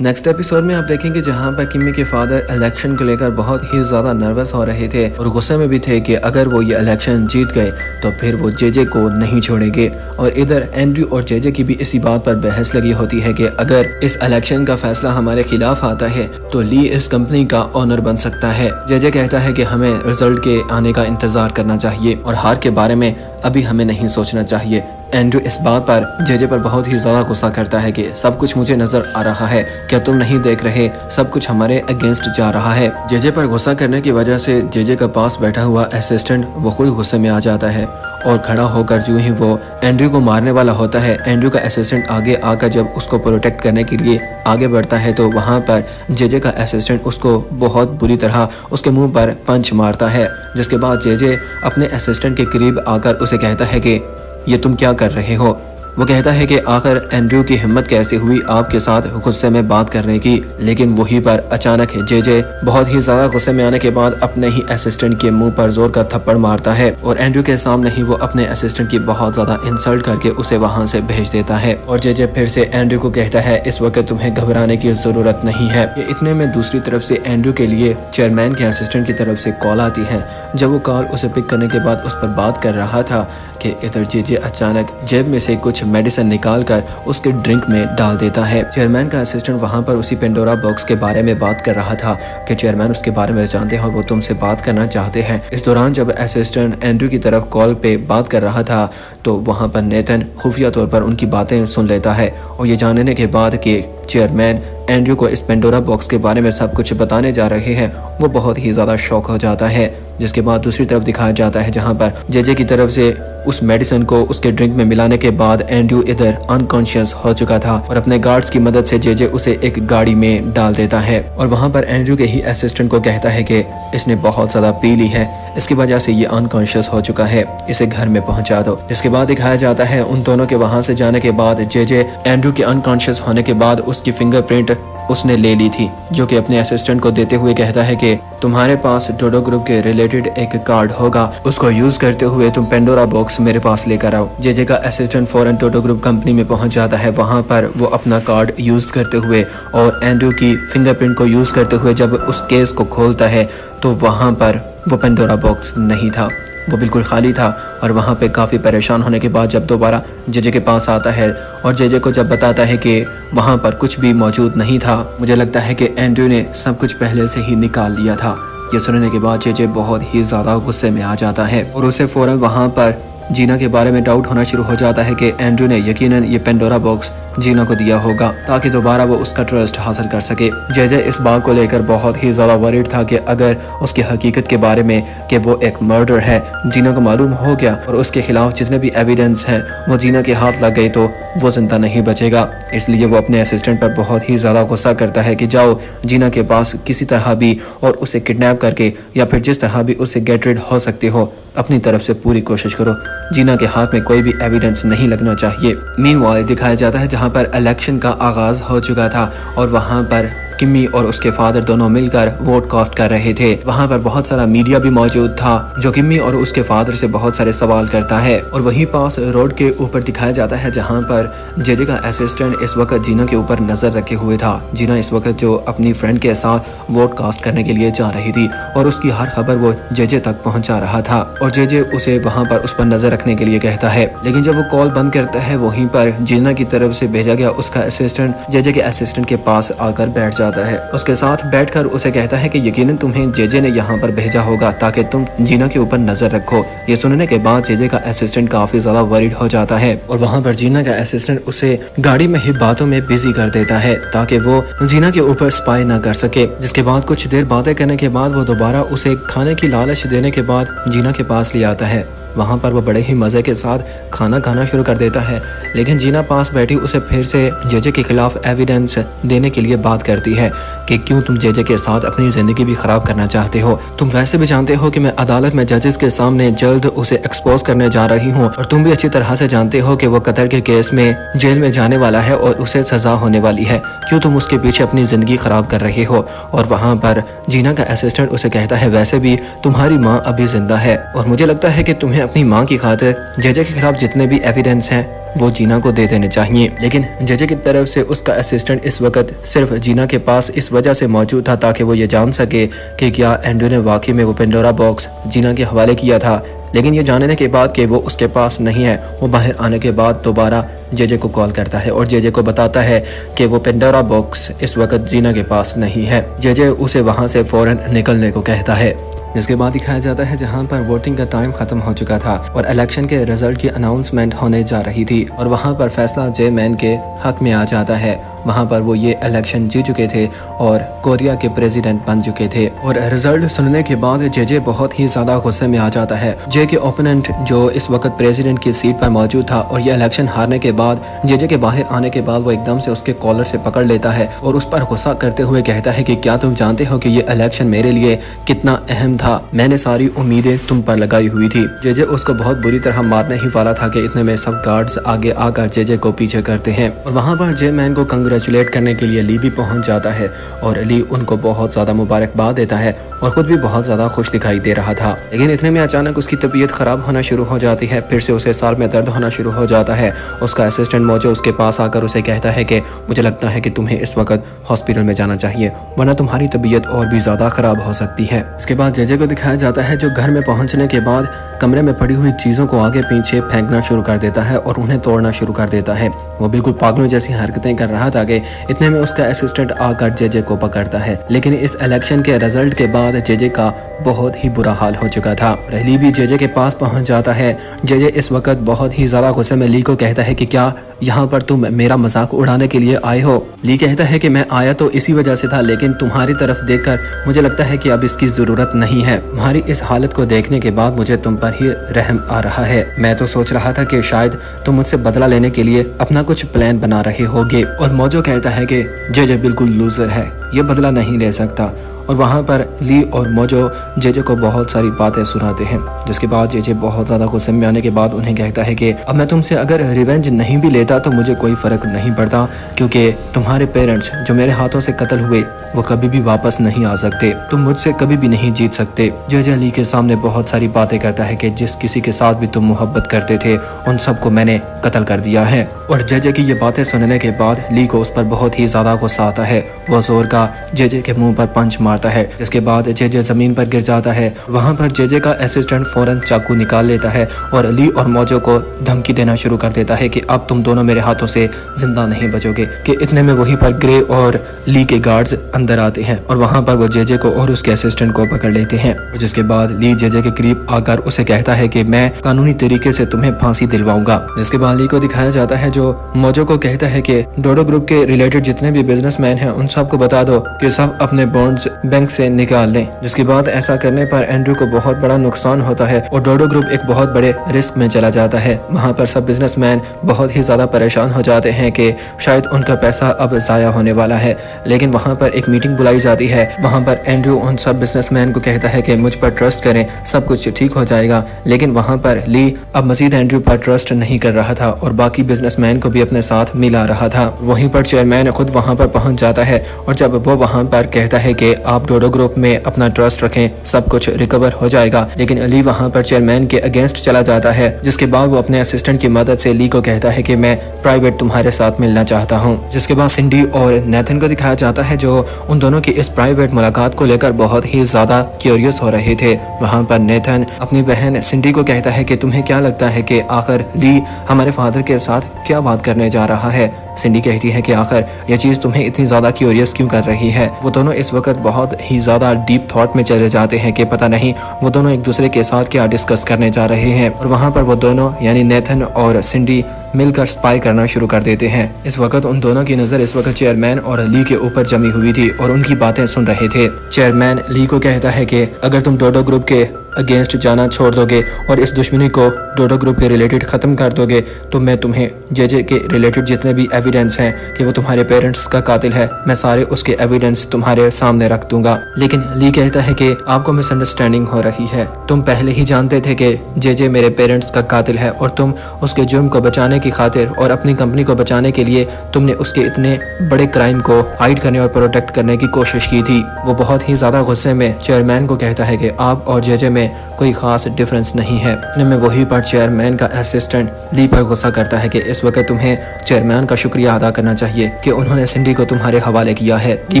Next episode में आप देखेंगे जहां पर किम्मी के फादर इलेक्शन को लेकर बहुत ही ज़्यादा नर्वस हो रहे थे और गुस्से में भी थे कि अगर वो ये इलेक्शन जीत गए तो फिर वो जेजे को नहीं छोड़ेंगे। और इधर एंड्रयू और जेजे की भी इसी बात पर बहस लगी होती है कि अगर इस इलेक्शन का फैसला हमारे खिलाफ आता है तो ली इस कंपनी का ओनर बन सकता है। जेजे कहता है कि हमें रिजल्ट के आने का इंतजार करना चाहिए और हार के बारे में अभी हमें नहीं सोचना चाहिए। एंड्रयू इस बात पर जेजे पर बहुत ही ज्यादा गुस्सा करता है कि सब कुछ मुझे नजर आ रहा है, क्या तुम नहीं देख रहे, सब कुछ हमारे अगेंस्ट जा रहा है। जेजे पर गुस्सा करने की वजह से जेजे का पास बैठा हुआ असिस्टेंट वो खुद गुस्से में आ जाता है और खड़ा होकर जो ही वो एंड्रयू को मारने वाला होता है, एंड्रयू का असिस्टेंट आगे आकर जब उसको प्रोटेक्ट करने के लिए आगे बढ़ता है तो वहाँ पर जेजे का असिस्टेंट उसको बहुत बुरी तरह उसके मुंह पर पंच मारता है। जिसके बाद जेजे अपने असिस्टेंट के करीब आकर उसे कहता है कि ये तुम क्या कर रहे हो। वो कहता है कि आखिर एंड्रयू की हिम्मत कैसे हुई आपके साथ गुस्से में बात करने की। लेकिन वहीं पर अचानक जेजे बहुत ही ज्यादा गुस्से में आने के बाद अपने ही असिस्टेंट के मुंह पर जोर का थप्पड़ मारता है और एंड्रयू के सामने ही वो अपने असिस्टेंट की बहुत ज्यादा इंसल्ट करके उसे वहां से भेज देता है। और जेजे फिर से एंड्रयू को कहता है इस वक्त तुम्हें घबराने की जरूरत नहीं है। ये इतने में दूसरी तरफ से एंड्रयू के लिए चेयरमैन के असिस्टेंट की तरफ से कॉल आती है। जब वो कॉल उसे पिक करने के बाद उस पर बात कर रहा था कि इधर जेजे अचानक जेब में से कुछ मेडिसिन निकालकर उसके ड्रिंक में डाल देता है। चेयरमैन का असिस्टेंट वहां पर उसी पेंडोरा बॉक्स के बारे में बात कर रहा था कि चेयरमैन उसके बारे में जानते हैं और वो तुमसे बात करना चाहते हैं। इस दौरान जब असिस्टेंट एंड्रयू की तरफ कॉल पे बात कर रहा था तो वहां पर नेथन खुफिया तौर पर उनकी बातें सुन लेता है और ये जानने के बाद कि चेयरमैन एंड्रयू को इस पेंडोरा बॉक्स के बारे में सब कुछ बताने जा रहे हैं, वो बहुत ही ज्यादा शॉक हो जाता है। जिसके बाद दूसरी तरफ दिखाया जाता है जहां पर जेजे की तरफ से उस मेडिसिन को उसके ड्रिंक में मिलाने के बाद एंड्रयू इधर अनकॉन्शियस हो चुका था और अपने गार्ड्स की मदद से जेजे उसे एक गाड़ी में डाल देता है और वहां पर एंड्रयू के ही असिस्टेंट को कहता है कि इसने बहुत ज्यादा पी ली है, इसकी वजह से ये अनकॉन्शियस हो चुका है, इसे घर में पहुंचा दो। जिसके बाद दिखाया जाता है उन दोनों के वहां से जाने के बाद जेजे एंड्रयू के अनकॉन्शियस होने के बाद उसकी फिंगरप्रिंट उसने ले ली थी, जो कि अपने असिस्टेंट को देते हुए कहता है कि तुम्हारे पास डोडो ग्रुप के रिलेटेड एक कार्ड होगा, उसको यूज करते हुए तुम पेंडोरा बॉक्स मेरे पास लेकर आओ। जेजे का असिस्टेंट फौरन डोडो ग्रुप कंपनी में पहुंच जाता है। वहां पर वो अपना कार्ड यूज करते हुए और एंड्रयू की फिंगरप्रिंट को यूज करते हुए जब उस केस को खोलता है तो वहां पर वो पेंडोरा बॉक्स नहीं था, वो बिल्कुल खाली था। और वहाँ पे काफ़ी परेशान होने के बाद जब दोबारा जेजे के पास आता है और जेजे को जब बताता है कि वहाँ पर कुछ भी मौजूद नहीं था, मुझे लगता है कि एंड्रयू ने सब कुछ पहले से ही निकाल लिया था। ये सुनने के बाद जेजे बहुत ही ज़्यादा गुस्से में आ जाता है और उसे फ़ौरन वहाँ पर जीना के बारे में डाउट होना शुरू हो जाता है कि एंड्रयू ने यकीनन ये पेंडोरा बॉक्स जीना को दिया होगा ताकि दोबारा वो उसका ट्रस्ट हासिल कर सके। जेजे इस बात को लेकर बहुत ही ज्यादा वरीड था कि अगर उसकी हकीकत के बारे में कि वो एक मर्डर है जीना को मालूम हो गया और उसके खिलाफ जितने भी एविडेंस हैं वो जीना के हाथ लग गए तो वो जिंदा नहीं बचेगा। इसलिए वो अपने असिस्टेंट पर बहुत ही ज्यादा गुस्सा करता है कि जाओ जीना के पास किसी तरह भी और उसे किडनैप करके या फिर जिस तरह भी उसे गेट रिड हो सकते हो अपनी तरफ से पूरी कोशिश करो, जीना के हाथ में कोई भी एविडेंस नहीं लगना चाहिए। मीनवाइल दिखाया जाता है जहां पर इलेक्शन का आगाज हो चुका था और वहां पर किम्मी और उसके फादर दोनों मिलकर वोट कास्ट कर रहे थे। वहां पर बहुत सारा मीडिया भी मौजूद था जो किम्मी और उसके फादर से बहुत सारे सवाल करता है। और वहीं पास रोड के ऊपर दिखाया जाता है जहां पर जेजे का असिस्टेंट इस वक्त जीना के ऊपर नजर रखे हुए था। जीना इस वक्त जो अपनी फ्रेंड के साथ वोट कास्ट करने के लिए जा रही थी और उसकी हर खबर वो जेजे तक पहुंचा रहा था और जेजे उसे वहां पर उस पर नजर रखने के लिए कहता है। लेकिन जब वो कॉल बंद करता है वहीं पर जीना की तरफ से भेजा गया उसका असिस्टेंट जेजे के असिस्टेंट के पास आकर बैठ जाता है। उसके साथ बैठकर उसे कहता है कि यकीनन तुम्हें जेजे ने यहाँ पर भेजा होगा ताकि तुम जीना के ऊपर नजर रखो। ये सुनने के बाद जेजे का असिस्टेंट काफी ज्यादा वरीड हो जाता है और वहाँ पर जीना का असिस्टेंट उसे गाड़ी में ही बातों में बिजी कर देता है ताकि वो जीना के ऊपर स्पाई ना कर सके। जिसके बाद कुछ देर बातें करने के बाद वो दोबारा उसे खाने की लालच देने के बाद जीना के पास ले आता है। वहाँ पर वो बड़े ही मज़े के साथ खाना खाना शुरू कर देता है। लेकिन जीना पास बैठी उसे फिर से जेजे के खिलाफ एविडेंस देने के लिए बात करती है कि क्यों तुम जेजे के साथ अपनी ज़िंदगी भी ख़राब करना चाहते हो। तुम वैसे भी जानते हो कि मैं अदालत में जजेस के सामने जल्द उसे एक्सपोज करने जा रही हूँ और तुम भी अच्छी तरह से जानते हो कि वो कत्ल के केस में जेल में जाने वाला है और उसे सजा होने वाली है। क्यों तुम उसके पीछे अपनी ज़िंदगी ख़राब कर रहे हो। और वहाँ पर जीना का असिस्टेंट उसे कहता है वैसे भी तुम्हारी माँ अभी जिंदा है और मुझे लगता है कि तुम्हें अपनी माँ की खातिर जेजे के खिलाफ जितने भी एविडेंस हैं वो जीना को दे देने चाहिए। लेकिन जेजे की तरफ से उसका असिस्टेंट इस वक्त सिर्फ जीना के पास इस वजह से मौजूद था ताकि वो ये जान सके कि क्या एंड्रू ने वाकई में वो पेंडोरा बॉक्स जीना के हवाले किया था। लेकिन ये जानने के बाद कि वो उसके पास नहीं है, वो बाहर आने के बाद दोबारा जेजे को कॉल करता है और जेजे को बताता है कि वो पेंडोरा बॉक्स इस वक्त जीना के पास नहीं है। जेजे उसे वहाँ से फौरन निकलने को कहता है। जिसके बाद दिखाया जाता है जहां पर वोटिंग का टाइम खत्म हो चुका था और इलेक्शन के रिजल्ट की अनाउंसमेंट होने जा रही थी और वहां पर फैसला जे मैन के हक में आ जाता है। वहां पर वो ये इलेक्शन जीत चुके थे और कोरिया के प्रेसिडेंट बन चुके थे। और रिजल्ट सुनने के बाद जेजे बहुत ही ज्यादा गुस्से में आ जाता है। जे के ओपोनेंट जो इस वक्त प्रेसिडेंट की सीट पर मौजूद था और ये इलेक्शन हारने के बाद जेजे के बाहर आने के बाद वो एकदम से उसके कॉलर से पकड़ लेता है और उस पर गुस्सा करते हुए कहता है कि क्या तुम जानते हो कि ये इलेक्शन मेरे लिए कितना अहम था, मैंने सारी उम्मीदें तुम पर लगाई हुई थी। जेजे उसको बहुत बुरी तरह मारने ही वाला था कि इतने में सब गार्ड्स आगे आकर जेजे को पीछे करते हैं और वहां पर जे मैन को कंग्रेचुलेट करने के लिए ली भी पहुंच जाता है और ली उनको बहुत ज्यादा मुबारकबाद देता है और खुद भी बहुत ज्यादा खुश दिखाई दे रहा था। लेकिन इतने में अचानक उसकी तबीयत खराब होना शुरू हो जाती है, फिर से उसे साल में दर्द होना शुरू हो जाता है। उसका असिस्टेंट मोजो उसके पास आकर उसे कहता है कि मुझे लगता है कि तुम्हें इस वक्त हॉस्पिटल में जाना चाहिए वरना तुम्हारी तबीयत और भी ज्यादा खराब हो सकती है। इसके बाद जेजे को दिखाया जाता है जो घर में पहुंचने के बाद कमरे में पड़ी हुई चीजों को आगे पीछे फेंकना शुरू कर देता है और उन्हें तोड़ना शुरू कर देता है। वो बिल्कुल पागलों जैसी हरकतें कर रहा था कि इतने में उसका असिस्टेंट आकर जेजे को पकड़ता है। लेकिन इस इलेक्शन के रिजल्ट के बाद जेजे का बहुत ही बुरा हाल हो चुका था। ली भी जेजे के पास पहुंच जाता है। जेजे इस वक्त बहुत ही ज्यादा गुस्से में ली को कहता है कि क्या यहाँ पर तुम मेरा मजाक उड़ाने के लिए आए हो। ली कहता है कि मैं आया तो इसी वजह से था, लेकिन तुम्हारी तरफ देखकर मुझे लगता है कि अब इसकी जरूरत नहीं है। तुम्हारी इस हालत को देखने के बाद मुझे तुम पर ही रहम आ रहा है। मैं तो सोच रहा था कि शायद तुम मुझसे बदला लेने के लिए अपना कुछ प्लान बना रहे होगे। और मोजो कहता है कि जेजे बिल्कुल लूजर है, ये बदला नहीं ले सकता। और वहाँ पर ली और मोजो जेजे को बहुत सारी बातें सुनाते हैं। जिसके बाद जेजे बहुत ज़्यादा गुस्से में आने के बाद उन्हें कहता है कि अब मैं तुमसे अगर रिवेंज नहीं भी लेता तो मुझे कोई फ़र्क नहीं पड़ता, क्योंकि तुम्हारे पेरेंट्स जो मेरे हाथों से कत्ल हुए वो कभी भी वापस नहीं आ सकते, तुम मुझसे कभी भी नहीं जीत सकते। जेजे ली के सामने बहुत सारी बातें करता है कि जिस किसी के साथ भी तुम मोहब्बत करते थे उन सबको मैंने कत्ल कर दिया है। और जेजे की ये बातें सुनने के बाद ली को उस पर बहुत ही ज़्यादा गुस्सा आता है। वो जोर का जेजे के मुंह पर पंच मारता है, जिसके बाद जेजे जमीन पर गिर जाता है। वहां पर जेजे का असिस्टेंट फौरन चाकू निकाल लेता है और ली और मोजो को धमकी देना शुरू कर देता है कि अब तुम दोनों मेरे हाथों से जिंदा नहीं बचोगे। कि इतने में वहीं पर ग्रे और ली के गार्ड्स अंदर आते हैं और वहां पर वो जेजे को और उसके असिस्टेंट को पकड़ लेते हैं। जिसके बाद ली जेजे के करीब आकर उसे कहता है कि मैं कानूनी तरीके से तुम्हें फांसी दिलवाऊंगा। जिसके बाद ली को दिखाया जाता है जो मोजो को कहता है कि डोडो ग्रुप के रिलेटेड जितने भी बिजनेसमैन हैं उन सबको बता दो कि सब अपने बॉन्ड्स बैंक से निकाल लें। जिसके बाद ऐसा करने पर एंड्रू को बहुत बड़ा नुकसान होता है और डोडो ग्रुप एक बहुत बड़े रिस्क में चला जाता है। वहां पर सब बिजनेसमैन बहुत ही ज्यादा परेशान हो जाते हैं कि शायद उनका पैसा अब जाया होने वाला है। लेकिन वहां पर एक मीटिंग बुलाई जाती है। वहां पर एंड्रू उन सब बिजनेसमैन को कहता है कि मुझ पर ट्रस्ट करें, सब कुछ ठीक हो जाएगा। लेकिन वहां पर ली अब मजीद एंड्रू पर ट्रस्ट नहीं कर रहा था और बाकी बिजनेसमैन को भी अपने साथ मिला रहा था। वहीं पर चेयरमैन खुद वहां पर पहुंच जाता है और जब वो वहां पर कहता है कि आप डोडो ग्रुप में अपना ट्रस्ट रखें, सब कुछ रिकवर हो जाएगा, लेकिन ली वहां पर चेयरमैन के अगेंस्ट चला जाता है। जिसके बाद वो अपने असिस्टेंट की मदद से ली को कहता है कि मैं प्राइवेट तुम्हारे साथ मिलना चाहता हूं। जिसके बाद सिंडी और नेथन को दिखाया जाता है जो उन दोनों की इस प्राइवेट मुलाकात को लेकर बहुत ही ज्यादा क्यूरियस हो रहे थे। वहां पर नेथन अपनी बहन सिंडी को कहता है कि तुम्हें क्या लगता है कि आखिर ली हमारे फादर के साथ क्या बात करने जा रहा है। सिंडी कहती है कि आखिर यह चीज तुम्हें इतनी ज्यादा क्यूरियस क्यों कर रही है। वो दोनों इस वक्त बहुत ही ज्यादा डीप थॉट में चले जाते हैं कि पता नहीं वो दोनों एक दूसरे के साथ क्या डिस्कस करने जा रहे हैं। और वहां पर वो दोनों यानी नेथन और सिंडी मिलकर स्पाई करना शुरू कर देते हैं। इस वक्त उन दोनों की नजर इस वक्त चेयरमैन और ली के ऊपर जमी हुई थी और उनकी बातें सुन रहे थे। चेयरमैन ली को कहता है कि अगर तुम डोडो ग्रुप के अगेंस्ट जाना छोड़ दोगे और इस दुश्मनी को डोडो ग्रुप के रिलेटेड ख़त्म कर दोगे तो मैं तुम्हें जेजे के रिलेटेड जितने भी एविडेंस हैं कि वो तुम्हारे पेरेंट्स का कातिल है, मैं सारे उसके एविडेंस तुम्हारे सामने रख दूंगा। लेकिन ली कहता है कि आपको मिसअंडरस्टैंडिंग हो रही है, तुम पहले ही जानते थे कि जेजे मेरे पेरेंट्स का कातिल है और तुम उसके जुर्म को बचाने बचाने की खातिर और अपनी कंपनी को बचाने के लिए तुमने उसके इतने बड़े क्राइम को हाइड करने और प्रोटेक्ट करने की कोशिश की थी। वो बहुत ही ज़्यादा गुस्से में चेयरमैन को कहता है कि आप और जेजे में कोई खास डिफरेंस नहीं है। इतने में वही पर चेयरमैन का असिस्टेंट ली पर गुस्सा करता है कि इस वक्त तुम्हें चेयरमैन का शुक्रिया अदा करना चाहिए कि उन्होंने सिंडी को तुम्हारे हवाले किया है। ली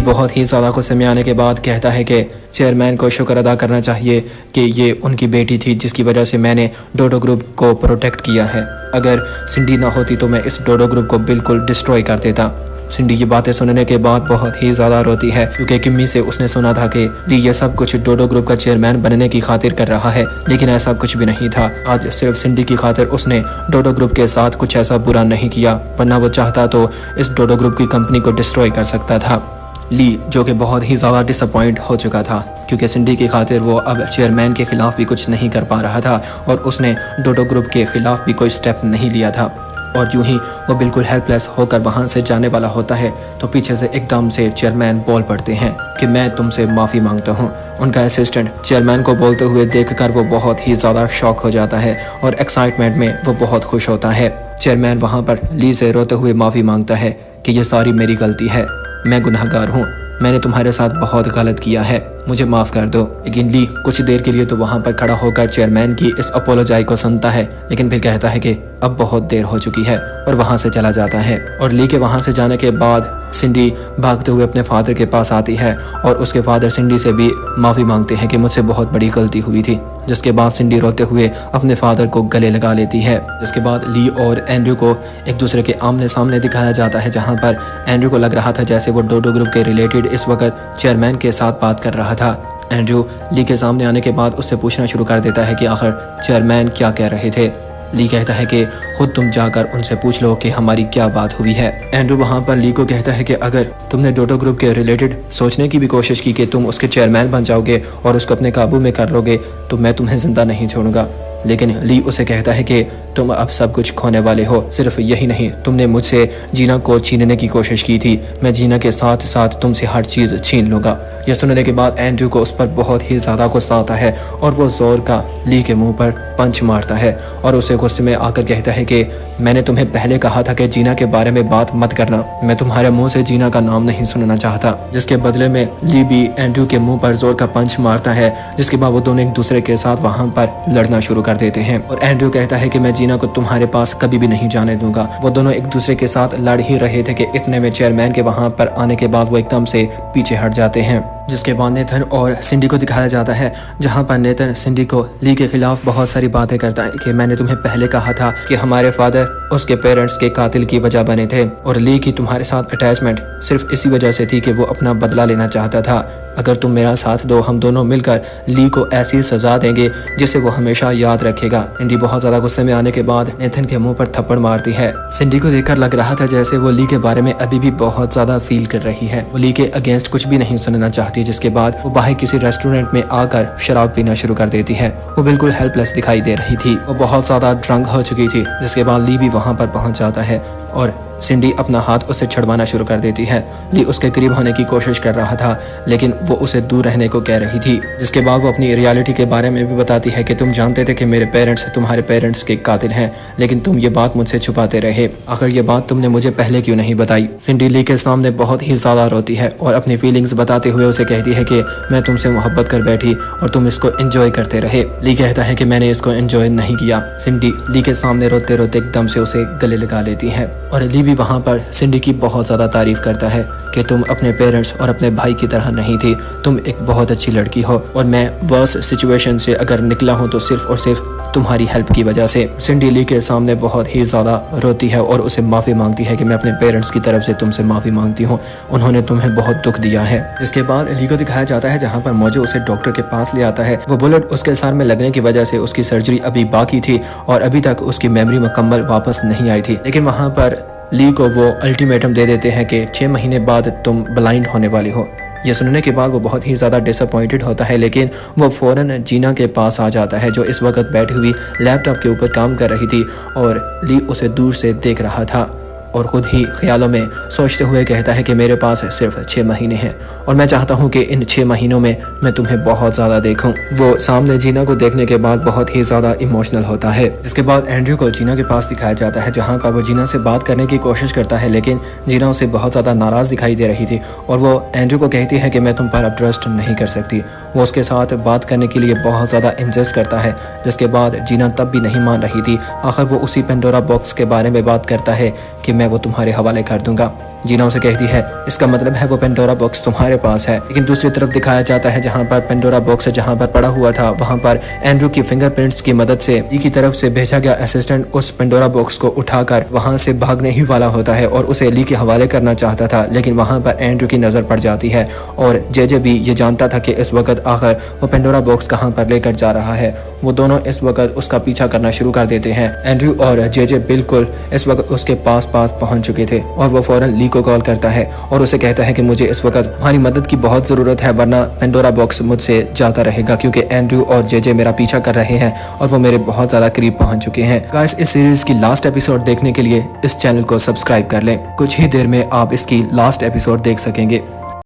बहुत ही ज़्यादा गुस्से में आने के बाद कहता है कि चेयरमैन को शुक्र अदा करना चाहिए कि ये उनकी बेटी थी जिसकी वजह से मैंने डोडो ग्रुप को प्रोटेक्ट किया है। अगर सिंडी ना होती तो मैं इस डोडो ग्रुप को बिल्कुल डिस्ट्रॉय कर देता। सिंडी ये बातें सुनने के बाद बहुत ही ज़्यादा रोती है क्योंकि किम्मी से उसने सुना था कि ली ये सब कुछ डोडो ग्रुप का चेयरमैन बनने की खातिर कर रहा है, लेकिन ऐसा कुछ भी नहीं था। आज सिर्फ सिंडी की खातिर उसने डोडो ग्रुप के साथ कुछ ऐसा बुरा नहीं किया, वरना वो चाहता तो इस डोडो ग्रुप की कंपनी को डिस्ट्रॉय कर सकता था। ली जो कि बहुत ही ज़्यादा डिसअपॉइंट हो चुका था क्योंकि सिंडी की खातिर वो अब चेयरमैन के खिलाफ भी कुछ नहीं कर पा रहा था और उसने डोडो ग्रुप के खिलाफ भी कोई स्टेप नहीं लिया था। और यूं ही वो बिल्कुल हेल्पलेस होकर वहाँ से जाने वाला होता है तो पीछे से एकदम से चेयरमैन बोल पड़ते हैं कि मैं तुमसे माफ़ी मांगता हूँ। उनका असिस्टेंट चेयरमैन को बोलते हुए देखकर वो बहुत ही ज़्यादा शॉक हो जाता है और एक्साइटमेंट में वो बहुत खुश होता है। चेयरमैन वहाँ पर ली से रोते हुए माफ़ी मांगता है कि ये सारी मेरी गलती है, मैं गुनहगार हूँ, मैंने तुम्हारे साथ बहुत गलत किया है, मुझे माफ़ कर दो। लेकिन ली कुछ देर के लिए तो वहाँ पर खड़ा होकर चेयरमैन की इस अपोलोजाई को सुनता है, लेकिन फिर कहता है कि अब बहुत देर हो चुकी है और वहाँ से चला जाता है। और ली के वहाँ से जाने के बाद सिंडी भागते हुए अपने फादर के पास आती है और उसके फादर सिंडी से भी माफ़ी मांगते हैं कि मुझसे बहुत बड़ी गलती हुई थी। जिसके बाद सिंडी रोते हुए अपने फादर को गले लगा लेती है। जिसके बाद ली और एंड्रयू को एक दूसरे के आमने सामने दिखाया जाता है, जहाँ पर एंड्रयू को लग रहा था जैसे वो डोडो ग्रुप के रिलेटेड इस वक्त चेयरमैन के साथ बात कर रहा था। एंड्रयू ली के सामने आने के बाद उससे पूछना शुरू कर देता है कि आखिर चेयरमैन क्या कह रहे थे। ली कहता है कि खुद तुम जाकर उनसे पूछ लो कि हमारी क्या बात हुई है। एंड्रयू वहाँ पर ली को कहता है कि अगर तुमने डोडो ग्रुप के रिलेटेड सोचने की भी कोशिश की कि तुम उसके चेयरमैन बन जाओगे और उसको अपने काबू में कर लोगे तो मैं तुम्हें जिंदा नहीं छोड़ूंगा। लेकिन ली उसे कहता है कि तुम अब सब कुछ खोने वाले हो। सिर्फ यही नहीं, तुमने मुझसे जीना को छीनने की कोशिश की थी, मैं जीना के साथ साथ तुमसे हर चीज़ छीन लूँगा। यह सुनने के बाद एंड्रयू को उस पर बहुत ही ज़्यादा गुस्सा आता है और वो जोर का ली के मुंह पर पंच मारता है और उसे गुस्से में आकर कहता है कि मैंने तुम्हें पहले कहा था कि जीना के बारे में बात मत करना, मैं तुम्हारे मुंह से जीना का नाम नहीं सुनना चाहता। जिसके बदले में ली भी एंड्रयू के मुंह पर जोर का पंच मारता है, जिसके बाद वो दोनों एक दूसरे के साथ वहाँ पर लड़ना शुरू कर देते हैं और एंड्रयू कहता है कि मैं जीना को तुम्हारे पास कभी भी नहीं जाने दूंगा। वो दोनों एक दूसरे के साथ लड़ ही रहे थे कि इतने में चेयरमैन के वहाँ पर आने के बाद वो एकदम से पीछे हट जाते हैं। जिसके बाद नेथन और सिंडी को दिखाया जाता है, जहाँ पर नेथन सिंडी को ली के खिलाफ बहुत सारी बातें करता है कि मैंने तुम्हें पहले कहा था कि हमारे फादर उसके पेरेंट्स के कातिल की वजह बने थे और ली की तुम्हारे साथ अटैचमेंट सिर्फ इसी वजह से थी कि वो अपना बदला लेना चाहता था। अगर तुम मेरा साथ दो, हम दोनों मिलकर ली को ऐसी सजा देंगे जिसे वो हमेशा याद रखेगा। सिंडी बहुत ज्यादा गुस्से में आने के बाद नेथन के मुंह पर थप्पड़ मारती है। सिंडी को देखकर लग रहा था जैसे वो ली के बारे में अभी भी बहुत ज्यादा फील कर रही है। वो ली के अगेंस्ट कुछ भी नहीं सुनना चाहती, जिसके बाद वो बाहर किसी रेस्टोरेंट में आकर शराब पीना शुरू कर देती है। वो बिल्कुल हेल्पलेस दिखाई दे रही थी, वो बहुत ज्यादा ड्रंक हो चुकी थी। जिसके बाद ली भी वहाँ पर पहुँच जाता है और सिंडी अपना हाथ उसे छुड़वाना शुरू कर देती है। ली उसके करीब होने की कोशिश कर रहा था, लेकिन वो उसे दूर रहने को कह रही थी। जिसके बाद वो अपनी रियलिटी के बारे में भी बताती है कि तुम जानते थे कि मेरे पेरेंट्स तुम्हारे पेरेंट्स के कातिल हैं, लेकिन तुम ये बात मुझसे छुपाते रहे। आखिर ये बात तुमने मुझे पहले क्यों नहीं बताई। सिंडी ली के सामने बहुत ही ज्यादा रोती है और अपनी फीलिंग्स बताते हुए उसे कहती है कि मैं तुमसे मोहब्बत कर बैठी और तुम इसको एंजॉय करते रहे। ली कहता है कि मैंने इसको एंजॉय नहीं किया। सिंडी ली के सामने रोते रोते एकदम से उसे गले लगा लेती है और ली भी वहाँ पर सिंडी की बहुत ज़्यादा तारीफ करता है कि तुम अपने पेरेंट्स और अपने भाई की तरह नहीं थी, तुम एक बहुत अच्छी लड़की हो और मैं वर्स्ट सिचुएशन से अगर निकला हूँ तो सिर्फ और सिर्फ तुम्हारी हेल्प की वजह से। सिंडी ली के सामने बहुत ही ज़्यादा रोती है और उसे माफ़ी मांगती है कि मैं अपने पेरेंट्स की तरफ से तुमसे माफ़ी मांगती हूँ, उन्होंने तुम्हें बहुत दुख दिया है। जिसके बाद ली को दिखाया जाता है जहाँ पर मोजो उसे डॉक्टर के पास ले आता है। वो बुलेट उसके सर में लगने की वजह से उसकी सर्जरी अभी बाकी थी और अभी तक उसकी मेमोरी मुकम्मल वापस नहीं आई थी। लेकिन वहाँ पर ली को वो अल्टीमेटम दे देते हैं कि 6 महीने बाद तुम ब्लाइंड होने वाली हो। यह सुनने के बाद वो बहुत ही ज़्यादा डिसअपॉइंटेड होता है, लेकिन वो फ़ौरन जीना के पास आ जाता है जो इस वक्त बैठी हुई लैपटॉप के ऊपर काम कर रही थी और ली उसे दूर से देख रहा था और खुद ही ख्यालों में सोचते हुए कहता है कि मेरे पास सिर्फ 6 महीने हैं और मैं चाहता हूँ कि इन 6 महीनों में मैं तुम्हें बहुत ज़्यादा देखूँ। वो सामने जीना को देखने के बाद बहुत ही ज़्यादा इमोशनल होता है। जिसके बाद एंड्रयू को जीना के पास दिखाया जाता है, जहाँ पर वो जीना से बात करने की कोशिश करता है, लेकिन जीना उसे बहुत ज़्यादा नाराज़ दिखाई दे रही थी और वो एंड्रयू को कहती है कि मैं तुम पर अब ट्रस्ट नहीं कर सकती। वो उसके साथ बात करने के लिए बहुत ज़्यादा इंसिस्ट करता है, जिसके बाद जीना तब भी नहीं मान रही थी। आखिर वो उसी पेंडोरा बॉक्स के बारे में बात करता है कि मैं वो तुम्हारे हवाले कर दूंगा। जीना उसे कहती है इसका मतलब है वो पेंडोरा बॉक्स तुम्हारे पास है। लेकिन दूसरी तरफ दिखाया जाता है जहाँ पर पेंडोरा बॉक्स जहाँ पर पड़ा हुआ था, वहाँ पर एंड्रयू की फिंगरप्रिंट्स की मदद से ली की तरफ से भेजा गया असिस्टेंट उस पेंडोरा बॉक्स को उठाकर वहाँ से भागने ही वाला होता है और उसे ली के हवाले करना चाहता था, लेकिन वहाँ पर एंड्रयू की नज़र पड़ जाती है और जेजे भी ये जानता था कि इस वक्त आखिर वो पेंडोरा बॉक्स कहाँ पर लेकर जा रहा है। वो दोनों इस वक्त उसका पीछा करना शुरू कर देते हैं। एंड्रयू और जेजे बिल्कुल इस वक्त उसके पास पहुंच चुके थे और वो फौरन ली को कॉल करता है और उसे कहता है कि मुझे इस वक्त तुम्हारी मदद की बहुत ज़रूरत है, वरना पेंडोरा बॉक्स मुझसे जाता रहेगा, क्योंकि एंड्रयू और जेजे मेरा पीछा कर रहे हैं और वो मेरे बहुत ज़्यादा करीब पहुंच चुके हैं। गाइस, इस सीरीज़ की लास्ट एपिसोड देखने के लिए इस चैनल को सब्सक्राइब कर लें। कुछ ही देर में आप इसकी लास्ट एपिसोड देख सकेंगे।